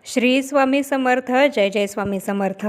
श्री स्वामी समर्थ. जय जय स्वामी समर्थ.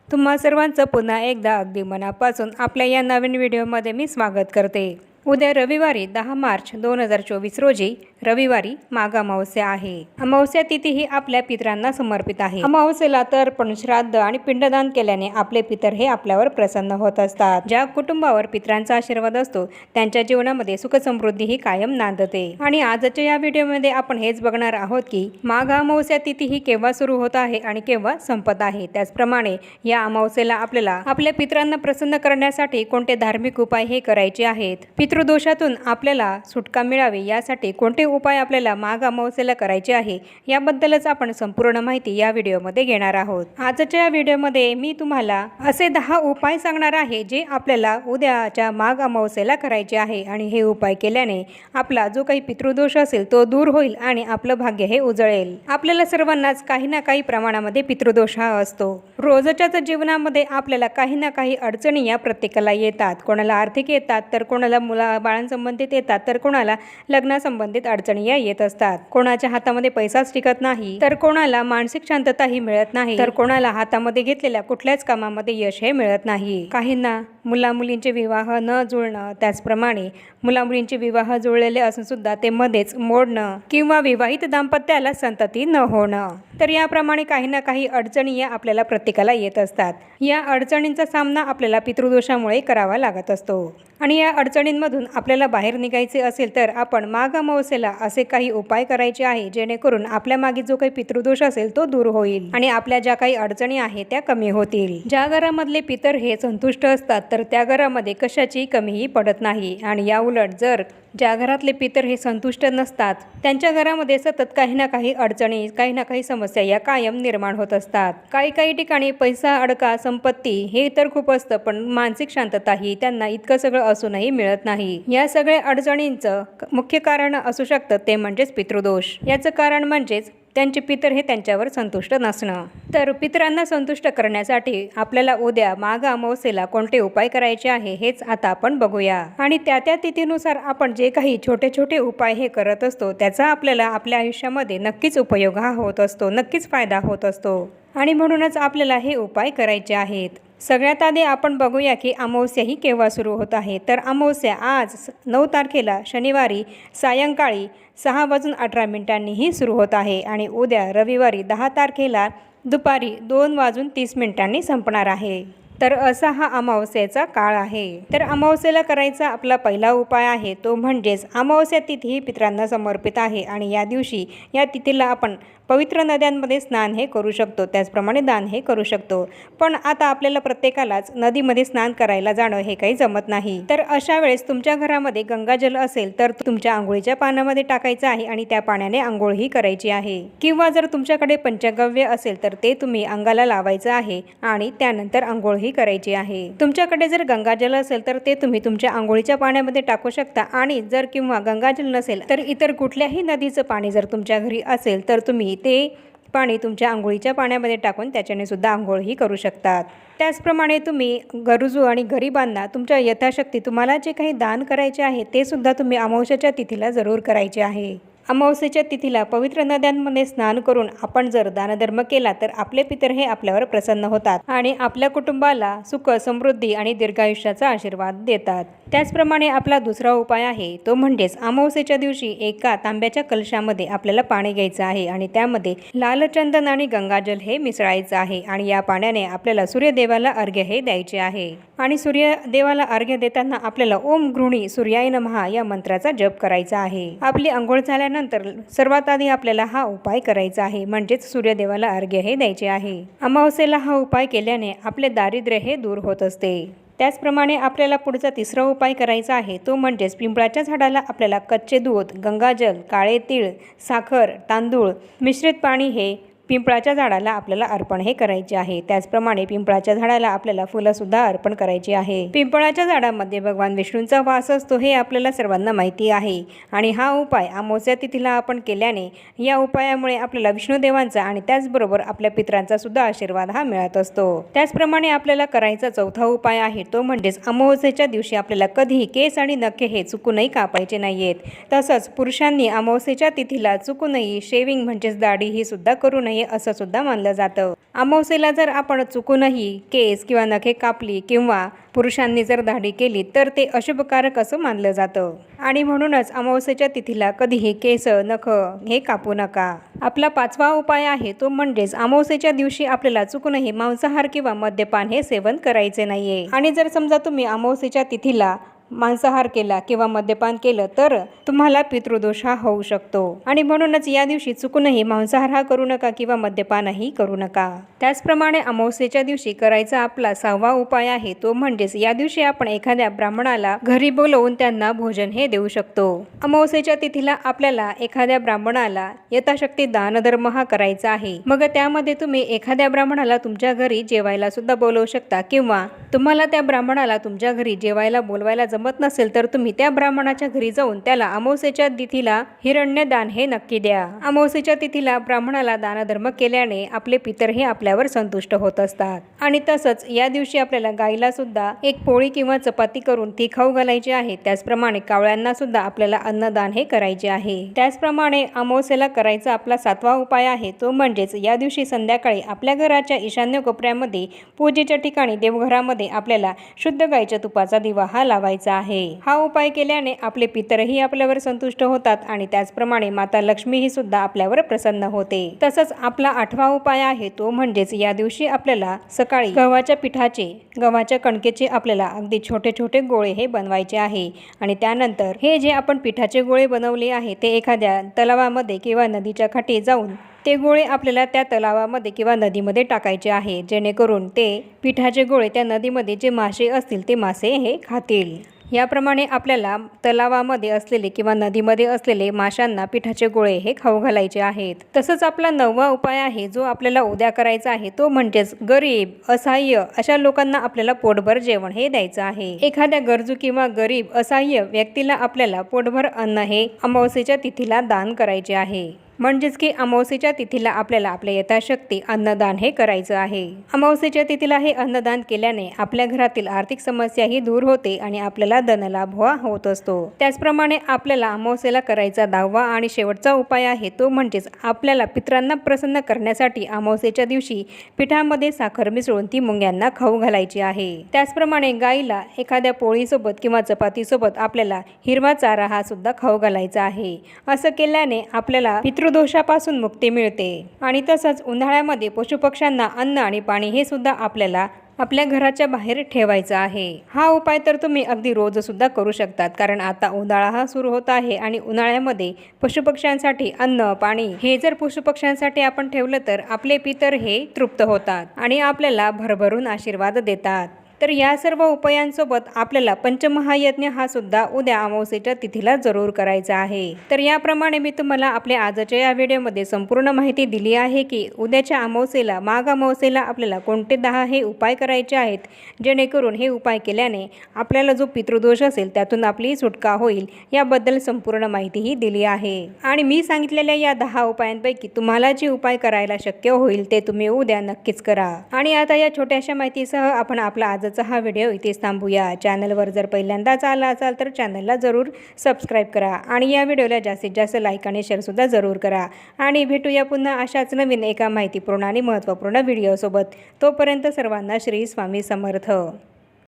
तुम्हा सर्वांचं पुन्हा एकदा अगदी मनापासून आपल्या या नवीन व्हिडिओमध्ये मी स्वागत करते. उद्या रविवारी 10 मार्च 2024 रोजी रविवारी माघ अमावस्या आहे. अमावस्या तिथी ही आपल्या पितरांना समर्पित आहे. अमावस्येला तर्पण, श्राद्ध आणि पिंडदान केल्याने आपले पितर हे आपल्यावर प्रसन्न होत असतात. ज्या कुटुंबावर पितरांचा आशीर्वाद असतो त्यांच्या जीवनामध्ये सुख समृद्धी ही कायम नांदते. आणि आजच्या या व्हिडिओमध्ये आपण हेच बघणार आहोत की माघ अमावस्या तिथी ही केव्हा सुरू होत आहे आणि केव्हा संपत आहे. त्याचप्रमाणे या अमावस्येला आपल्याला आपल्या पितरांना प्रसन्न करण्यासाठी कोणते धार्मिक उपाय हे करायचे आहेत. पितृदोषातून आपल्याला सुटका मिळावी यासाठी कोणते उपाय आपल्याला माघ अमावस्येला करायचे आहे याबद्दलच आपण संपूर्ण माहिती या व्हिडिओमध्ये घेणार आहोत. आजच्या या व्हिडिओमध्ये मी तुम्हाला असे 10 उपाय सांगणार आहे जे आपल्याला उद्याच्या माघ अमावस्येला करायचे आहे. आणि हे उपाय केल्याने आपला जो काही पितृदोष असेल तो दूर होईल आणि आपलं भाग्य हे उजळेल. आपल्याला सर्वांनाच काही ना काही प्रमाणामध्ये पितृदोष हा असतो. रोजच्याच जीवनामध्ये आपल्याला काही ना काही अडचणी या प्रत्येकाला येतात. कोणाला आर्थिक येतात, तर कोणाला बाळांसंबंधित येतात, तर कोणाला लग्नासंबंधित अडचणी या येत असतात. कोणाच्या हातामध्ये पैसाच टिकत नाही, तर कोणाला मानसिक शांतताही मिळत नाही, तर कोणाला हातामध्ये घेतलेल्या कुठल्याच कामामध्ये यश हे मिळत नाही. काहींना मुलामुलींचे विवाह न जुळणं, त्याचप्रमाणे मुलामुलींचे विवाह जुळलेले असून सुद्धा ते मध्येच मोडणं किंवा विवाहित दाम्पत्याला संतती न होणं, तर याप्रमाणे काही ना काही अडचणी या आपल्याला प्रत्येकाला येत असतात. या अडचणींचा सामना आपल्याला पितृदोषामुळे करावा लागत असतो. आणि या अडचणींमधून आपल्याला बाहेर निघायचे असेल तर आपण माघ अमावस्येला असे काही उपाय करायचे आहे जेणेकरून आपल्या मागे जो काही पितृदोष असेल तो दूर होईल आणि आपल्या ज्या काही अडचणी आहेत त्या कमी होतील. ज्या घरामधले पितर हे संतुष्ट असतात तर त्या घरामध्ये कशाची कमीही पडत नाही. आणि या उलट जर ज्या घरातले पितर हे संतुष्ट नसतात त्यांच्या घरामध्ये सतत काही ना काही अडचणी, काही ना काही समस्या या कायम निर्माण होत असतात. काही ठिकाणी पैसा, अडका, संपत्ती हे तर खूप असतं, पण मानसिक शांतता ही त्यांना इतकं सगळं असूनही मिळत नाही. या सगळ्या अडचणींचं मुख्य कारण असू शकतं ते म्हणजेच पितृदोष. याचं कारण म्हणजेच त्यांचे पितर हे त्यांच्यावर संतुष्ट नसणं. तर पितरांना संतुष्ट करण्यासाठी आपल्याला उद्या माघ अमावस्येला कोणते उपाय करायचे आहे हेच आता आपण बघूया. आणि त्या तिथीनुसार आपण जे काही छोटे छोटे उपाय हे करत असतो त्याचा आपल्याला आपल्या आयुष्यामध्ये नक्कीच उपयोग हा होत असतो, नक्कीच फायदा होत असतो. आणि म्हणूनच आपल्याला हे उपाय करायचे आहेत. सगळ्यात आधी आपण बघूया की अमावस्या ही केव्हा सुरू होत आहे. तर अमावस्या आज 9 तारखेला शनिवारी सायंकाळी 6:18 ही सुरू होत आहे आणि उद्या रविवारी 10 तारखेला दुपारी 2:30 संपणार आहे. तर असा हा अमावस्येचा काळ आहे. तर अमावस्येला करायचा आपला पहिला उपाय आहे तो म्हणजेच अमावस्या तिथी ही पितरांना समर्पित आहे आणि या दिवशी या तिथीला आपण पवित्र नद्यांमध्ये स्नान हे करू शकतो, त्याचप्रमाणे दान हे करू शकतो. पण आता आपल्याला प्रत्येकालाच नदीमध्ये स्नान करायला जाणं हे काही जमत नाही. तर अशा वेळेस तुमच्या घरामध्ये गंगाजल असेल तर तुमच्या आंघोळीच्या पाण्यामध्ये टाकायचं आहे आणि त्या पाण्याने आंघोळ ही करायची आहे. किंवा जर तुमच्याकडे पंचगव्य असेल तर ते तुम्ही अंगाला लावायचं आहे आणि त्यानंतर आंघोळ ही करायची आहे. तुमच्याकडे जर गंगाजल असेल तर ते तुम्ही तुमच्या आंघोळीच्या पाण्यामध्ये टाकू शकता. आणि जर किंवा गंगाजल नसेल तर इतर कुठल्याही नदीचं पाणी जर तुमच्या घरी असेल तर तुम्ही ते पाणी तुमच्या आंघोळीच्या पाण्यामध्ये टाकून त्याच्याने सुद्धा आंघोळही करू शकतात. त्याचप्रमाणे तुम्ही गरजू आणि गरिबांना तुमच्या यथाशक्ती तुम्हाला जे काही दान करायचे आहे ते सुद्धा तुम्ही अमावस्येच्या तिथीला जरूर करायचे आहे. अमावस्येच्या तिथीला पवित्र नद्यांमध्ये स्नान करून आपण जर दानधर्म केला तर आपले पितर हे आपल्यावर प्रसन्न होतात आणि आपल्या कुटुंबाला सुख, समृद्धी आणि दीर्घायुष्याचा आशीर्वाद देतात. त्याचप्रमाणे आपला दुसरा उपाय आहे तो म्हणजेच अमावस्येच्या दिवशी एका तांब्याच्या कलशामध्ये आपल्याला पाणी घ्यायचं आहे आणि त्यामध्ये लाल चंदन आणि गंगाजल हे मिसळायचं आहे आणि या पाण्याने आपल्याला सूर्यदेवाला अर्घ्य हे द्यायचे आहे. आणि सूर्यदेवाला अर्घ्य देताना आपल्याला ओम गृहिणी सूर्याय नमः या मंत्राचा जप करायचा आहे. आपली अंघोळ झाल्यानंतर सर्वात आधी आपल्याला हा उपाय करायचा आहे, म्हणजेच सूर्यदेवाला अर्घ्य हे द्यायचे आहे. अमावस्येला हा उपाय केल्याने आपले दारिद्र्य हे दूर होत असते. त्याचप्रमाणे आपल्याला पुढचा तिसरा उपाय करायचा आहे तो म्हणजेच पिंपळाच्या झाडाला आपल्याला कच्चे दूध, गंगाजल, काळे तीळ, साखर, तांदूळ मिश्रित पाणी हे पिंपळाच्या झाडाला आपल्याला अर्पण हे करायचे आहे. त्याचप्रमाणे पिंपळाच्या झाडाला आपल्याला फुलंसुद्धा अर्पण करायची आहे. पिंपळाच्या झाडामध्ये भगवान विष्णूंचा वास असतो हे आपल्याला सर्वांना माहिती आहे. आणि हा उपाय अमावस्या तिथीला आपण केल्याने या उपायामुळे आपल्याला विष्णुदेवांचा आणि त्याचबरोबर आपल्या पितरांचा सुद्धा आशीर्वाद हा मिळत असतो. त्याचप्रमाणे आपल्याला करायचा चौथा उपाय आहे तो म्हणजेच अमावस्येच्या दिवशी आपल्याला कधीही केस आणि नखे हे चुकूनही कापायचे नाहीयेत. तसंच पुरुषांनी अमावस्येच्या तिथीला चुकूनही शेविंग म्हणजेच दाढी ही सुद्धा करू नये नये असं सुद्धा मानलं जातं। अमावस्येला जर आपण चुकूनही केस किंवा नखे कापली किंवा पुरुषांनी जर दाढी केली तर ते अशुभकारक असं मानलं जातं आणि म्हणूनच अमावस्येच्या तिथीला कधीही केस नख हे कापू नका। आपला 5वा उपाय आहे तो म्हणजेच अमावस्येच्या दिवशी आपल्याला चुकूनही मांसाहार किंवा मद्यपान हे सेवन करायचे नाहीये। आणि जर समजा तुम्ही अमावस्येच्या तिथीला मांसाहार केला किंवा मद्यपान केलं तर तुम्हाला पितृदोष हा होऊ शकतो आणि म्हणूनच या दिवशी चुकूनही मांसाहार हा करू नका किंवा मद्यपानही करू नका। त्याचप्रमाणे अमावस्येच्या दिवशी करायचा आपला 6वा उपाय आहे तो म्हणजेच या दिवशी आपण एखाद्या ब्राह्मणाला घरी बोलवून त्यांना भोजन हे देऊ शकतो। अमावस्येच्या तिथीला आपल्याला एखाद्या ब्राह्मणाला यथाशक्ती दानधर्म हा करायचा आहे। मग त्यामध्ये तुम्ही एखाद्या ब्राह्मणाला तुमच्या घरी जेवायला सुद्धा बोलवू शकता किंवा तुम्हाला त्या ब्राह्मणाला तुमच्या घरी जेवायला बोलवायला जमत नसेल तर तुम्ही त्या ब्राह्मणाच्या घरी जाऊन त्याला अमावस्येच्या तिथीला हिरण्य दान हे नक्की द्या। अमावस्येच्या तिथीला ब्राह्मणाला दानधर्म केल्याने आपले पितर हे आपल्यावर संतुष्ट होत असतात आणि तसंच या दिवशी आपल्याला गाईला सुद्धा एक पोळी किंवा चपाती करून ती खाऊ घालायची आहे। त्याचप्रमाणे कावळ्यांना सुद्धा आपल्याला अन्नदान हे करायचे आहे। त्याचप्रमाणे अमावस्येला करायचा आपला 7वा उपाय आहे तो म्हणजेच या दिवशी संध्याकाळी आपल्या घराच्या ईशान्य कोपऱ्यामध्ये पूजेच्या ठिकाणी देवघरामध्ये आपल्याला शुद्ध गाईच्या तुपाचा दिवा हा लावायचा आहे। हा उपाय केल्याने आपले पितरही आपल्यावर संतुष्ट होतात आणि त्याचप्रमाणे माता लक्ष्मी ही सुद्धा आपल्यावर प्रसन्न होते। तसंच आपला 8वा उपाय आहे तो म्हणजेच या दिवशी आपल्याला सकाळी गव्हाच्या कणकेचे आपल्याला अगदी छोटे छोटे गोळे हे बनवायचे आहे आणि त्यानंतर हे जे आपण पिठाचे गोळे बनवले आहे ते एखाद्या तलावामध्ये किंवा नदीच्या काठी जाऊन ते गोळे आपल्याला त्या तलावामध्ये किंवा नदीमध्ये टाकायचे आहे जेणेकरून ते पिठाचे गोळे त्या नदीमध्ये जे मासे असतील ते मासे हे खातील। याप्रमाणे आपल्याला तलावामध्ये असलेले किंवा नदीमध्ये असलेले माशांना पिठाचे गोळे हे खाऊ घालायचे आहेत। तसंच आपला 9वा उपाय आहे जो आपल्याला उद्या करायचा आहे तो म्हणजेच गरीब असहाय्य अशा लोकांना आपल्याला पोटभर जेवण हे द्यायचं आहे। एखाद्या गरजू किंवा गरीब असहाय्य व्यक्तीला आपल्याला पोटभर अन्न हे अमावस्येच्या तिथीला दान करायचे आहे। म्हणजेच की अमावस्येच्या तिथीला आपल्याला आपल्या यथाशक्ती अन्नदान हे करायचं आहे। अमावस्येच्या तिथीला हे अन्नदान केल्याने आपल्या घरातील आर्थिक समस्याही दूर होते आणि आपल्याला धनलाभ होत असतो। त्याचप्रमाणे आपल्याला अमावस्येला करायचा 10वा आणि शेवटचा उपाय आहे तो म्हणजेच आपल्याला पितरांना प्रसन्न करण्यासाठी अमावस्येच्या दिवशी पिठामध्ये साखर मिसळून ती मुंग्यांना खाऊ घालायची आहे। त्याचप्रमाणे गाईला एखाद्या पोळीसोबत किंवा चपातीसोबत आपल्याला हिरवा चारा हा सुद्धा खाऊ घालायचा आहे। असं केल्याने आपल्याला पितृदोषापासून मुक्ती मिळते आणि तसंच उन्हाळ्यामध्ये पशुपक्ष्यांना अन्न आणि पाणी हे सुद्धा आपल्याला आपल्या घराच्या बाहेर ठेवायचं आहे। हा उपाय तर तुम्ही अगदी रोज सुद्धा करू शकतात कारण आता उन्हाळा हा सुरू होत आहे आणि उन्हाळ्यामध्ये पशुपक्ष्यांसाठी अन्न पाणी हे जर पशुपक्ष्यांसाठी आपण ठेवलं तर आपले पितर हे तृप्त होतात आणि आपल्याला भरभरून आशीर्वाद देतात। तर या सर्व उपायांसोबत आपल्याला पंचमहायज्ञ हा सुद्धा उद्या अमावस्येच्या तिथीला जरूर करायचा आहे। तर याप्रमाणे मी तुम्हाला आपल्या आजच्या या व्हिडिओमध्ये संपूर्ण माहिती दिली आहे की उद्याच्या अमावस्येला माघ अमावस्येला आपल्याला कोणते 10 हे उपाय करायचे आहेत जेणेकरून हे उपाय केल्याने आपल्याला जो पितृदोष असेल त्यातून आपली सुटका होईल याबद्दल संपूर्ण माहितीही दिली आहे। आणि मी सांगितलेल्या या 10 उपायांपैकी तुम्हाला जे उपाय करायला शक्य होईल ते तुम्ही उद्या नक्कीच करा। आणि आता या छोट्याशा माहितीसह आपण आपला आजचा हा व्हिडिओ इथेच थांबूया। चॅनलवर जर पहिल्यांदाच आला असाल तर चॅनलला जरूर सबस्क्राईब करा आणि या व्हिडिओला जास्तीत जास्त लाईक आणि शेअर सुद्धा जरूर करा आणि भेटूया पुन्हा अशाच नवीन एका माहितीपूर्ण आणि महत्त्वपूर्ण व्हिडिओसोबत। तोपर्यंत सर्वांना श्री स्वामी समर्थ।